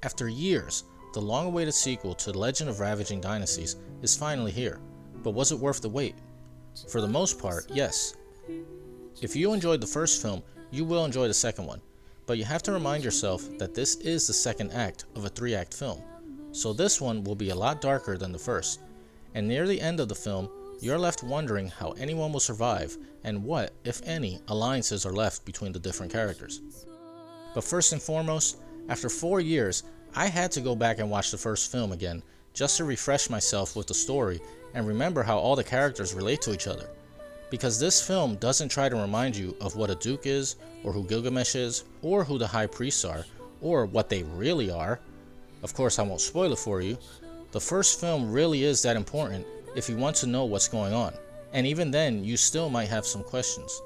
After years, the long-awaited sequel to Legend of Ravaging Dynasties is finally here, but was it worth the wait? For the most part, yes. If you enjoyed the first film, you will enjoy the second one, but you have to remind yourself that this is the second act of a 3-act film, so this one will be a lot darker than the first, and near the end of the film, you're left wondering how anyone will survive and what, if any, alliances are left between the different characters. But first and foremost, after 4 years, I had to go back and watch the first film again just to refresh myself with the story and remember how all the characters relate to each other. Because this film doesn't try to remind you of what a duke is, or who Gilgamesh is, or who the high priests are, or what they really are. Of course, I won't spoil it for you. The first film really is that important if you want to know what's going on, and even then, you still might have some questions.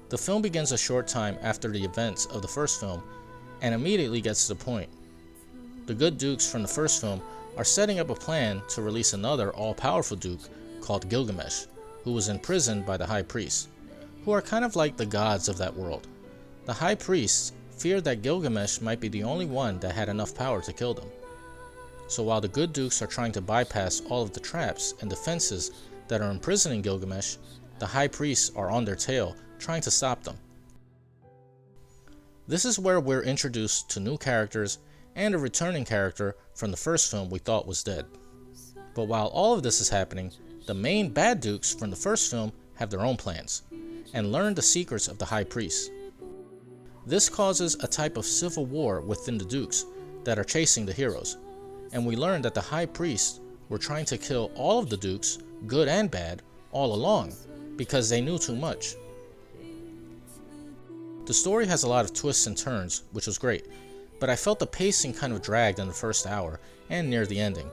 The film begins a short time after the events of the first film, and immediately gets to the point. The good dukes from the first film are setting up a plan to release another all-powerful duke called Gilgamesh, who was imprisoned by the high priests, who are kind of like the gods of that world. The high priests feared that Gilgamesh might be the only one that had enough power to kill them. So while the good dukes are trying to bypass all of the traps and defenses that are imprisoning Gilgamesh, the high priests are on their tail trying to stop them. This is where we're introduced to new characters and a returning character from the first film we thought was dead. But while all of this is happening, the main bad dukes from the first film have their own plans, and learn the secrets of the high priests. This causes a type of civil war within the dukes that are chasing the heroes, and we learn that the high priests were trying to kill all of the dukes, good and bad, all along, because they knew too much. The story has a lot of twists and turns, which was great, but I felt the pacing kind of dragged in the first hour and near the ending.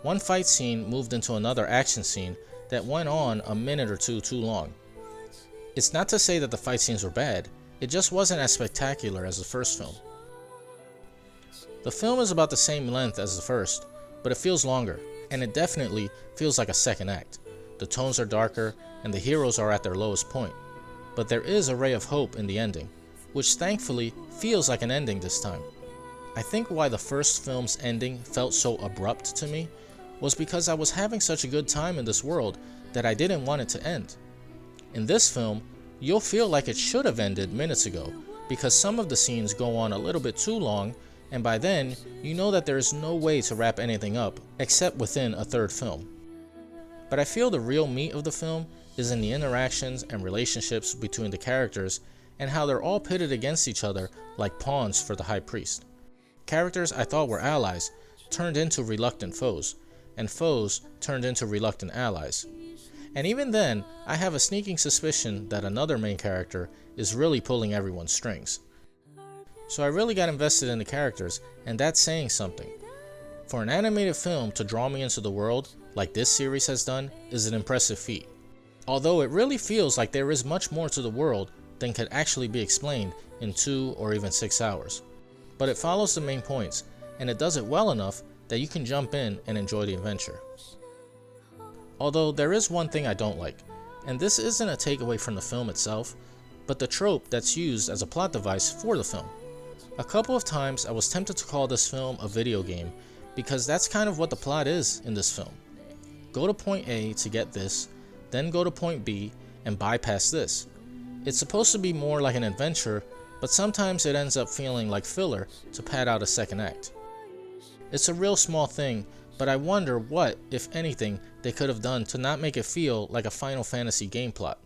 One fight scene moved into another action scene that went on a minute or two too long. It's not to say that the fight scenes were bad, it just wasn't as spectacular as the first film. The film is about the same length as the first, but it feels longer, and it definitely feels like a second act. The tones are darker, and the heroes are at their lowest point. But there is a ray of hope in the ending, which thankfully feels like an ending this time. I think why the first film's ending felt so abrupt to me was because I was having such a good time in this world that I didn't want it to end. In this film, you'll feel like it should have ended minutes ago because some of the scenes go on a little bit too long, and by then, you know that there is no way to wrap anything up except within a third film. But I feel the real meat of the film is in the interactions and relationships between the characters and how they're all pitted against each other like pawns for the high priest. Characters I thought were allies turned into reluctant foes, and foes turned into reluctant allies. And even then, I have a sneaking suspicion that another main character is really pulling everyone's strings. So I really got invested in the characters, and that's saying something. For an animated film to draw me into the world, like this series has done, is an impressive feat. Although it really feels like there is much more to the world than could actually be explained in 2 or even 6 hours. But it follows the main points, and it does it well enough that you can jump in and enjoy the adventure. Although there is one thing I don't like, and this isn't a takeaway from the film itself, but the trope that's used as a plot device for the film. A couple of times I was tempted to call this film a video game, because that's kind of what the plot is in this film. Go to point A to get this, then go to point B and bypass this. It's supposed to be more like an adventure, but sometimes it ends up feeling like filler to pad out a second act. It's a real small thing, but I wonder what, if anything, they could have done to not make it feel like a Final Fantasy game plot.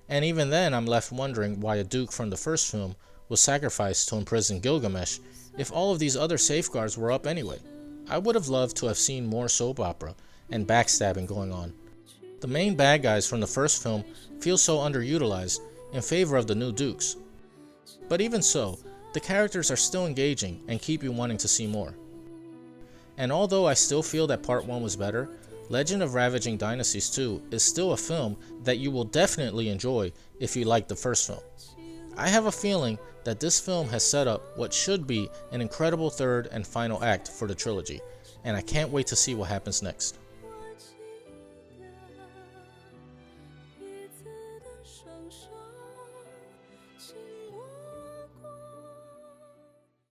And even then I'm left wondering why a duke from the first film was sacrificed to imprison Gilgamesh if all of these other safeguards were up anyway. I would have loved to have seen more soap opera and backstabbing going on. The main bad guys from the first film feel so underutilized in favor of the new dukes. But even so, the characters are still engaging and keep you wanting to see more. And although I still feel that part 1 was better, Legend of Ravaging Dynasties 2 is still a film that you will definitely enjoy if you like the first film. I have a feeling that this film has set up what should be an incredible third and final act for the trilogy, and I can't wait to see what happens next.